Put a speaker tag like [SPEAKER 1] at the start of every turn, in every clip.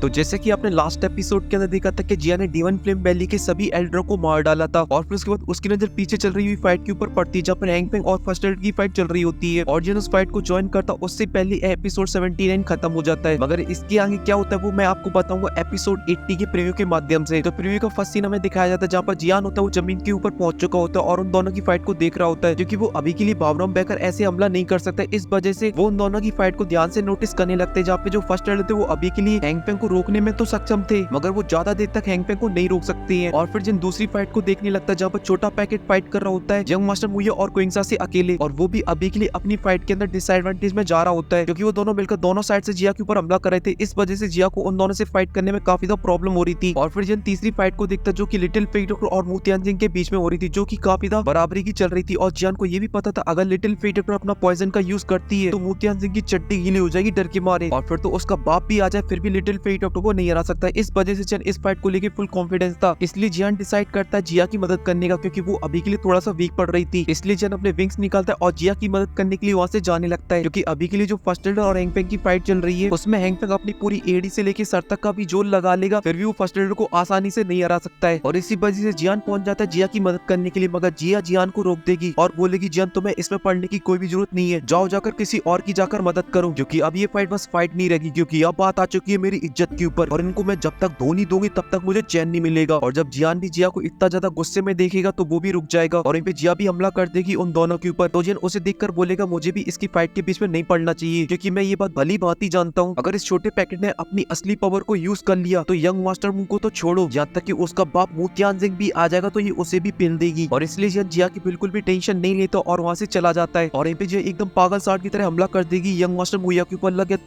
[SPEAKER 1] तो जैसे कि आपने लास्ट एपिसोड के अंदर देखा था कि जिया ने D1 फ्लेम वैली के सभी एल्डरों को मार डाला था और फिर उसके बाद उसकी नजर पीछे चल रही हुई फाइट के ऊपर पड़ती है जहाँ पर हैंग पेंग और फर्स्ट एल्डर की फाइट चल रही होती है और जिन उस फाइट को ज्वाइन करता उससे पहले एपिसोड 79 खत्म हो जाता है। मगर इसके आगे क्या होता है वो मैं आपको बताऊंगा एपिसोड 80 के प्रीव्यू के माध्यम से। तो प्रीव्यू का फर्स्ट सीन हमें दिखाया जाता है जहाँ पर जियान होता है वो जमीन के ऊपर पहुंच चुका होता है और उन दोनों की फाइट को देख रहा होता है क्योंकि वो अभी के लिए बाबरम बैकर ऐसे हमला नहीं कर सकता। इस वजह से वो उन दोनों की फाइट को ध्यान से नोटिस करने लगते हैं जहाँ पे जो फर्स्ट एल्डर थे वो अभी के लिए हैंग पेंग को रोकने में तो सक्षम थे मगर वो ज्यादा देर तक हैंग पेंग को नहीं रोक सकते हैं। और फिर जिन दूसरी फाइट को देखने लगता है जहाँ पर छोटा पैकेट फाइट कर रहा होता है यंग मास्टर मुया और क्विंगसा से अकेले और वो भी अभी के लिए अपनी फाइट के अंदर डिसएडवांटेज में जा रहा होता है क्योंकि वो दोनों मिलकर दोनों साइड से जिया के ऊपर हमला कर रहे थे। इस वजह से जिया को उन दोनों से फाइट करने में काफी ज्यादा प्रॉब्लम हो रही थी। और फिर जिन तीसरी फाइट को देखता जो कि लिटिल फेट डॉक्टर और मुतियानजिंग के बीच में हो रही थी जो कि काफी ज्यादा बराबरी की चल रही थी और जियान को ये भी पता था अगर लिटिल फेट डॉक्टर अपना पॉइजन का यूज करती है तो मुतियानजिंग की चट्टी गीली हो जाएगी डर के मारे और फिर तो उसका बाप भी आ जाए फिर भी लिटिल फेट डॉक्टर को नहीं हरा सकता। इस वजह से जियान इस फाइट को लेकर फुल कॉन्फिडेंस था इसलिए जियान डिसाइड करता है जिया की मदद करने का क्योंकि वो अभी के लिए थोड़ा सा वीक पड़ रही थी। इसलिए जियान अपने विंग्स निकालता है और जिया की मदद करने के लिए वहां से जाने लगता है क्योंकि अभी के लिए जो फर्स्ट एल्डर और हैंग पेंग की फाइट चल रही है उसमें हैंग पेंग अपनी पूरी एडी से लेकर सर तक का भी जोर लगा लेगा फिर भी वो फर्स्ट एल्डर को आसानी से नहीं हरा सकता है। और इसी वजह से जियान पहुंच जाता है जिया की मदद करने के लिए मगर जिया जियान को रोक देगी और बोलेगी जियान तुम्हें इसमें पढ़ने की कोई भी जरूरत नहीं है, जाओ जाकर किसी और की जाकर मदद करो क्योंकि अब ये फाइट बस फाइट नहीं रहेगी क्योंकि अब बात आ चुकी है मेरी इज्जत के ऊपर और इनको मैं जब तक धो नहीं दूंगी तब तक मुझे चैन नहीं मिलेगा। और जब जियान भी जिया को इतना ज्यादा गुस्से में देखेगा तो वो भी रुक जाएगा और इन पे जिया भी हमला कर देगी उन दोनों के ऊपर। तो जियान उसे देखकर बोलेगा मुझे भी इसकी फाइट के बीच में नहीं पड़ना चाहिए क्योंकि मैं ये बात भली भांति जानता हूँ अगर इस छोटे पैकेट ने अपनी असली पावर को यूज कर लिया तो यंग मास्टर मुंह को तो छोड़ो यहाँ तक कि उसका बाप मुतियानजिंग भी आ जाएगा तो ये उसे भी पिन देगी। और इसलिए जियान जिया की बिल्कुल भी टेंशन नहीं लेता और वहां से चला जाता है और इन पे जिया एकदम पागल साठ की तरह हमला कर देगी यंग मास्टर मुया के ऊपर लगे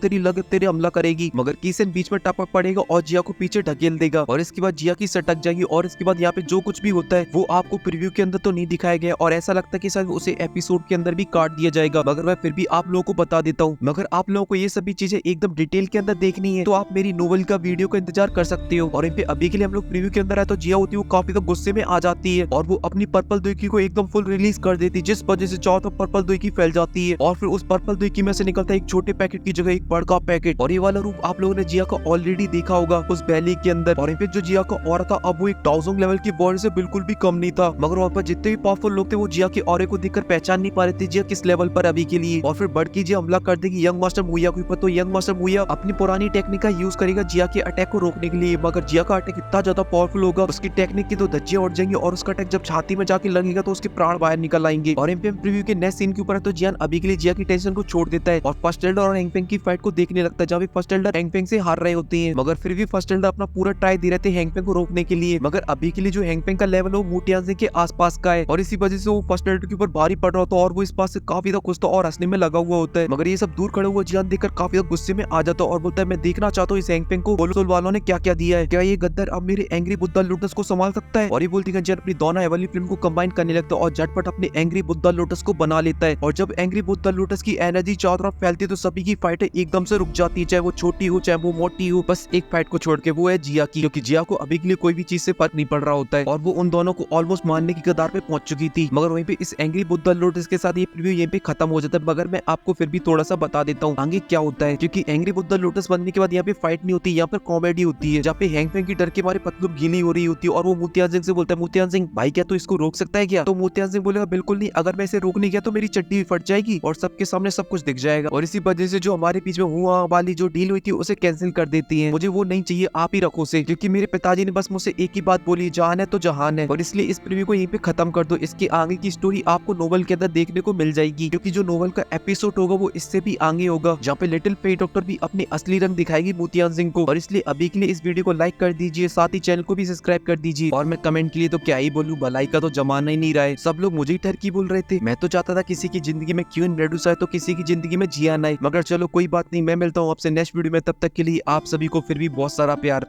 [SPEAKER 1] तेरे हमला करेगी मगर किसन बीच में टपक पड़ेगा और जिया को पीछे ढकेल देगा और इसके बाद जिया की सटक जाएगी। और इसके बाद यहाँ पे जो कुछ भी होता है वो आपको प्रीव्यू के अंदर तो नहीं दिखाया गया और ऐसा लगता है कि शायद उसे एपिसोड के अंदर भी काट दिया जाएगा मगर मैं फिर भी आप लोगों को बता देता हूँ। मगर आप लोगों को ये सभी चीजें एकदम डिटेल के अंदर देखनी है तो आप मेरी नोवेल का वीडियो का इंतजार कर सकते हो। और इन पे अभी के लिए हम लोग प्रीव्यू के अंदर है तो जिया होती है वो काफी गुस्से में आ जाती है और वो अपनी पर्पल दुईकी को एकदम फुल रिलीज कर देती है जिस वजह से चारों तरफ पर्पल दुईकी फैल जाती है और फिर उस पर्पल दुईकी में से निकलता है एक छोटे पैकेट की जगह एक बड़ा पैकेट। और ये वाला रूप आप लोगों ने जिया को ऑलरेडी देखा होगा उस वैली के अंदर। और इन पे जो जिया का ऑरा था अब वो एक 1000 लेवल की बॉडी से बिल्कुल भी कम नहीं था मगर वहाँ पर जितने भी पावरफुल लोग थे वो जिया के ऑरे को देखकर पहचान नहीं पा रहे थे जिया किस लेवल पर अभी के लिए। और फिर बड़की जिया हमला कर देगी यंग मास्टर मुया के ऊपर तो यंग मास्टर मुया अपनी पुरानी टेक्निक का यूज करेगा जिया के अटैक को रोकने के लिए मगर जिया का अटैक इतना ज्यादा पावरफुल होगा उसकी टेक्निक की तो धज्जियां उड़ जाएंगी और उसका अटैक जब छाती में जाके लगेगा तो उसके प्राण बाहर निकल आएंगे। और एमपीएम प्रीव्यू के नेक्स्ट सीन के ऊपर है तो जियान अभी के लिए जिया की टेंशन को छोड़ देता है और फर्स्ट एल्डर और हैंगपेंग की फाइट को देखने लगता है जहाँ भी फर्स्ट एल्डर हैंगपेंग से हार रहे होते हैं मगर फिर भी फर्स्ट एल्डर अपना पूरा ट्राई दे रहे थे हैंगपेंग को रोकने के लिए मगर अभी के लिए जो हैंगपेंग का लेवल वो मुटियानजिंग के आसपास का है और इसी वजह से वो फर्स्ट एल्डर के ऊपर भारी पड़ रहा होता है और वो इस बात से काफी ज्यादा खुश था और हंसने में लगा हुआ होता है। मगर ये सब दूर खड़े हुआ जियान देखकर काफी ज्यादा गुस्से में आ जाता है और बोलता है मैं देखना चाहता हूँ इस हैंगपेंग को बोलो वालों ने क्या क्या दिया है, क्या ये गद्दार अब मेरे एंग्री बुद्धा लोटस को संभाल सकता है। और ये बोलती है जियान अपनी दोनों वाली फिल्म को कंबाइन करने लगता है और झटपट अपने एंग्री बुद्धा लोटस को बना लेता है। और जब एंग्री बुद्धा लोटस की एनर्जी चारों तरफ फैलती है तो सभी की फाइटें एकदम से रुक जाती है चाहे वो छोटी हो चाहे वो मोटी हो। बस एक फाइट को छोड़ के वो है जिया की क्योंकि जिया को अभी के लिए कोई भी चीज से फर्क नहीं पड़ रहा होता है और वो उन दोनों को ऑलमोस्ट मारने की कगार पे पहुंच चुकी थी। मगर वहीं पे इस एंग्री बुद्धा लोटस के साथ ये प्रीव्यू यहीं पे खत्म हो जाता है मगर मैं आपको फिर भी थोड़ा सा बता देता हूँ आगे क्या होता है क्योंकि एंग्री बुद्धा लोटस बनने के बाद यहाँ पे फाइट नहीं होती यहाँ पर कॉमेडी होती है जहाँ पे हैंगपेंग की डर के मारे पतलूब गीली हो रही होती है और वो मुतियानजिंग से बोलता है मुतियानजिंग भाई क्या तू इसको रोक सकता है क्या। तो मुतियानजिंग बोलेगा बिल्कुल नहीं, अगर मैं इसे रोकने गया तो मेरी चड्डी भी फट जाएगी और सबके सामने सब कुछ दिख जाएगा। और इसी वजह से जो हमारे बीच में हुआ वाली जो डील हुई थी उसे कैंसिल कर देती है, मुझे वो नहीं चाहिए, आप ही रखो उसे क्योंकि मेरे पिताजी ने बस मुझसे एक ही बात बोली जान है तो जहान है। और इसलिए इस प्रीव्यू को यहीं पे खत्म कर दो, इसके आगे की स्टोरी आपको नोवेल के अंदर देखने को मिल जाएगी क्योंकि जो नोवेल का एपिसोड होगा वो इससे भी आगे होगा जहाँ पे लिटिल फेट डॉक्टर भी अपनी असली रंग दिखाएगी मुतियानजिंग को। और इसलिए अभी के लिए इस वीडियो को लाइक कर दीजिए, साथ ही चैनल को भी सब्सक्राइब कर दीजिए। और मैं कमेंट के लिए तो क्या ही बोलूं, भलाई का तो जमाना ही नहीं रहा है, सब लोग मुझे ही ठरकी बोल रहे थे। मैं तो चाहता था किसी की जिंदगी में क्यों इंट्रोड्यूस आए तो किसी की जिंदगी में जिया ना आए, मगर चलो कोई बात नहीं, मैं मिलता हूँ आपसे नेक्स्ट वीडियो में, तब तक के लिए आप सभी को फिर भी बहुत सारा प्यार।